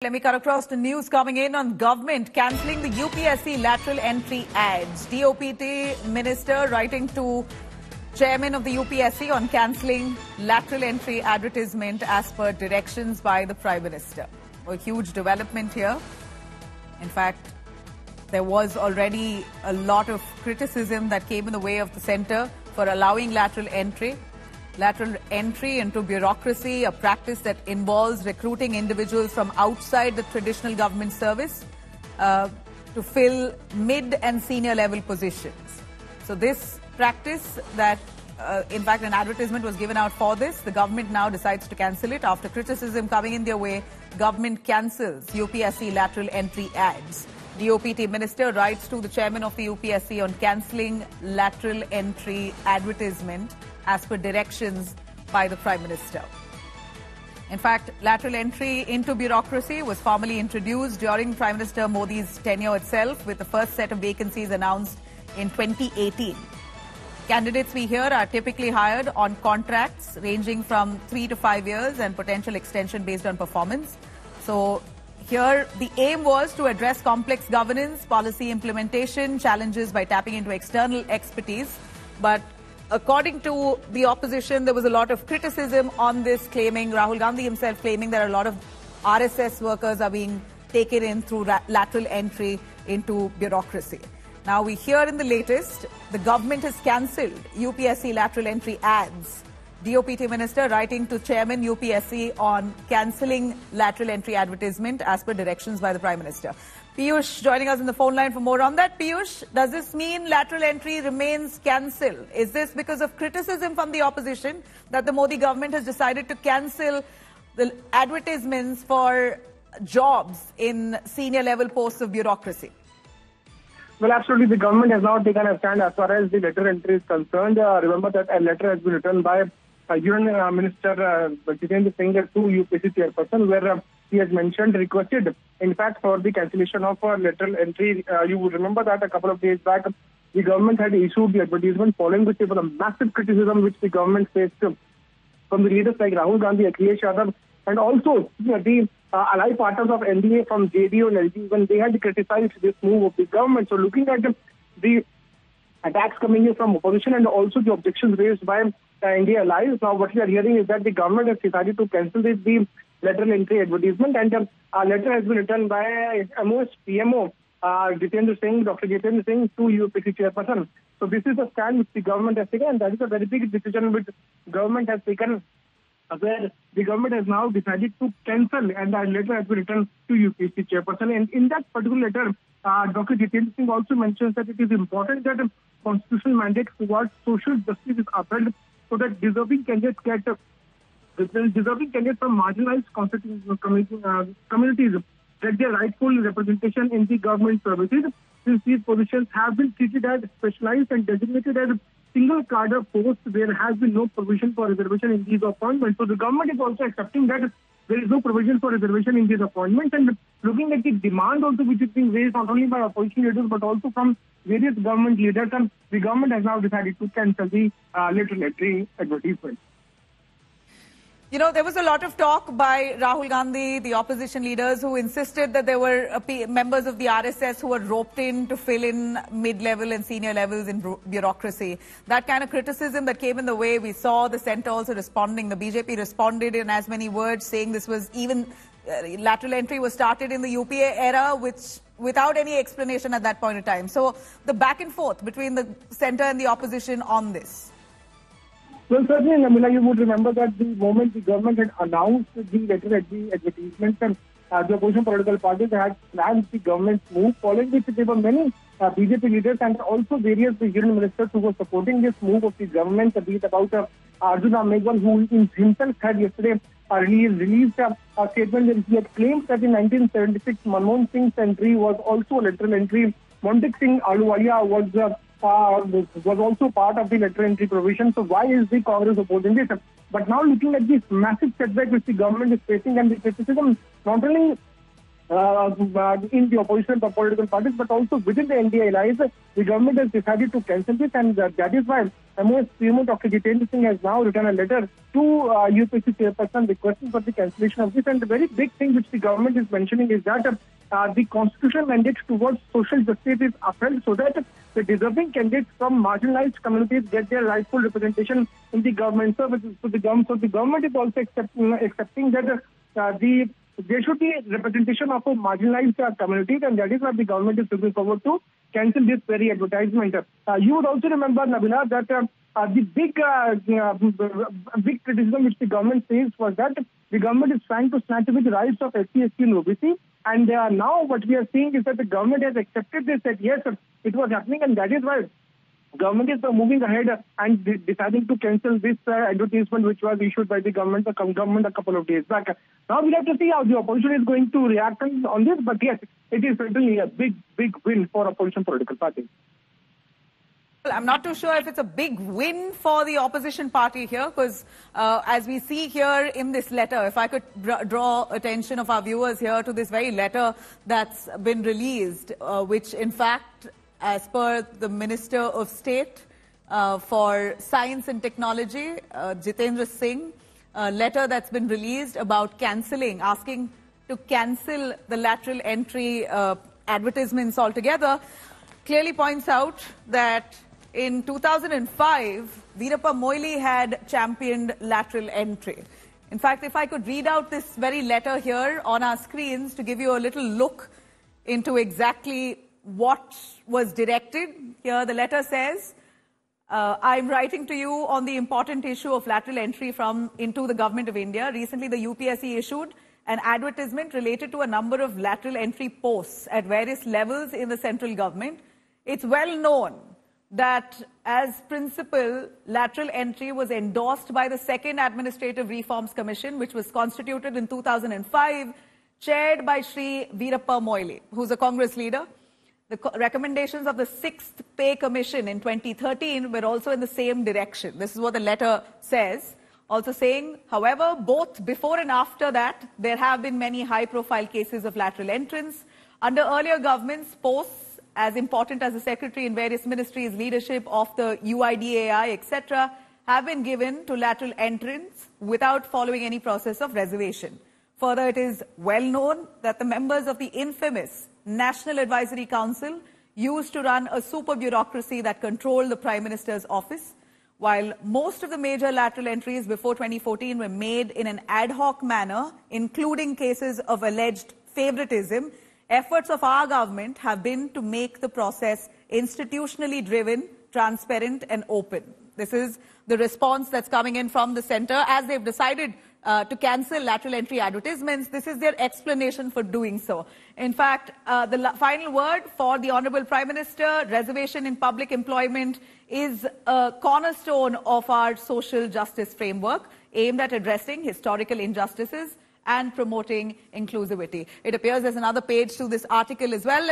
Let me cut across to news coming in on government cancelling the UPSC lateral entry ads. DOPT minister writing to chairman of the UPSC on cancelling lateral entry advertisement as per directions by the Prime Minister. A huge development here. In fact, there was already a lot of criticism that came in the way of the centre for allowing lateral entry. Lateral entry into bureaucracy, a practice that involves recruiting individuals from outside the traditional government service to fill mid and senior level positions. So this practice that, in fact, an advertisement was given out for this, the government now decides to cancel it. After criticism coming in their way, government cancels UPSC lateral entry ads. DOPT minister writes to the chairman of the UPSC on cancelling lateral entry advertisement as per directions by the Prime Minister. In fact, lateral entry into bureaucracy was formally introduced during Prime Minister Modi's tenure itself, with the first set of vacancies announced in 2018. Candidates we hear are typically hired on contracts ranging from 3 to 5 years and potential extension based on performance. So here, the aim was to address complex governance, policy implementation, challenges by tapping into external expertise. But according to the opposition, there was a lot of criticism on this, claiming, Rahul Gandhi himself claiming that a lot of RSS workers are being taken in through lateral entry into bureaucracy. Now, we hear in the latest, the government has cancelled UPSC lateral entry ads. DOPT minister writing to chairman UPSC on cancelling lateral entry advertisement as per directions by the Prime Minister. Piyush joining us on the phone line for more on that. Piyush, does this mean lateral entry remains cancelled? Is this because of criticism from the opposition that the Modi government has decided to cancel the advertisements for jobs in senior level posts of bureaucracy? Well, absolutely. The government has now taken a stand as far as the lateral entry is concerned. Remember that a letter has been written by Minister Jitendra Singh to UPSC chairperson, where he has requested, in fact, for the cancellation of lateral entry. You would remember that a couple of days back, the government had issued the advertisement, following which there was a massive criticism which the government faced from the leaders like Rahul Gandhi, Akhilesh Yadav, and also the allied partners of NDA from JDU and LG, when they had criticized this move of the government. So looking at the attacks coming in from opposition and also the objections raised by India allies, now what we are hearing is that the government has decided to cancel the lateral entry advertisement, and a letter has been written by MOS PMO Jitendra Singh, Dr. Jitendra Singh, to UPSC chairperson. So this is the stand which the government has taken, and that is a very big decision which government has taken, where the government has now decided to cancel, and that letter has been written to UPSC chairperson. And in that particular letter, Dr. Jitendra Singh also mentions that it is important that constitutional mandate towards social justice is upheld, so that deserving candidates from marginalized communities get their rightful representation in the government services, since these positions have been treated as specialized and designated as single cadre posts. There has been no provision for reservation in these appointments. So the government is also accepting that there is no provision for reservation in these appointments, and looking at the demand also which is being raised not only by opposition leaders but also from various government leaders, and the government has now decided to cancel the lateral entry advertisement. You know, there was a lot of talk by Rahul Gandhi, the opposition leaders, who insisted that there were members of the RSS who were roped in to fill in mid-level and senior levels in bureaucracy. That kind of criticism that came in the way, we saw the centre also responding. The BJP responded in as many words, saying this was even lateral entry was started in the UPA era, which without any explanation at that point in time. So the back and forth between the centre and the opposition on this. Well, certainly, Namila, you would remember that the moment the government had announced the lateral entry advertisement, and the opposition political parties had planned the government's move, following which there were many BJP leaders and also various union ministers who were supporting this move of the government, be it about Arjuna Megwal, who himself had yesterday released a statement that he had claimed that in 1976 Manmohan Singh's entry was also a lateral entry. Montek Singh Ahluwalia was also part of the lateral entry provision. So why is the Congress opposing this? But now looking at this massive setback which the government is facing, and the criticism not only in the opposition political parties but also within the NDA allies, the government has decided to cancel this, and that is why MOS CMO Dr. Jitendra Singh has now written a letter to UPSC chairperson requesting for the cancellation of this. And the very big thing which the government is mentioning is that the constitutional mandate towards social justice is upheld so that the deserving candidates from marginalized communities get their rightful representation in the government services. So the government is also accepting that there should be representation of a marginalized communities, and that is why the government is looking forward to cancel this very advertisement. You would also remember, Nabila, that the big criticism which the government says was that the government is trying to snatch away the rights of SC, ST and OBC. And now what we are seeing is that the government has accepted this, that yes, it was happening, and that is why government is moving ahead and deciding to cancel this advertisement which was issued by the government a couple of days back. Now we'll have to see how the opposition is going to react on this, but yes, it is certainly a big win for opposition political parties. I'm not too sure if it's a big win for the opposition party here, because as we see here in this letter, if I could draw attention of our viewers here to this very letter that's been released, which in fact, as per the Minister of State for Science and Technology, Jitendra Singh, a letter that's been released about cancelling, asking to cancel the lateral entry advertisements altogether, clearly points out that in 2005, Veerappa Moily had championed lateral entry. In fact, if I could read out this very letter here on our screens to give you a little look into exactly what was directed. Here the letter says, I'm writing to you on the important issue of lateral entry into the Government of India. Recently, the UPSC issued an advertisement related to a number of lateral entry posts at various levels in the central government. It's well known that as principle, lateral entry was endorsed by the Second Administrative Reforms Commission, which was constituted in 2005, chaired by Shri Veerappa Moily, who's a Congress leader. The recommendations of the 6th Pay Commission in 2013 were also in the same direction. This is what the letter says. Also saying, however, both before and after that, there have been many high-profile cases of lateral entrance. Under earlier governments, posts as important as the secretary in various ministries, leadership of the UIDAI, etc., have been given to lateral entrance without following any process of reservation. Further, it is well known that the members of the infamous National Advisory Council used to run a super bureaucracy that controlled the Prime Minister's office. While most of the major lateral entries before 2014 were made in an ad hoc manner, including cases of alleged favoritism, efforts of our government have been to make the process institutionally driven, transparent and open. This is the response that's coming in from the centre as they've decided to cancel lateral entry advertisements. This is their explanation for doing so. In fact, the final word for the Honourable Prime Minister, reservation in public employment is a cornerstone of our social justice framework aimed at addressing historical injustices and promoting inclusivity. It appears there's another page to this article as well.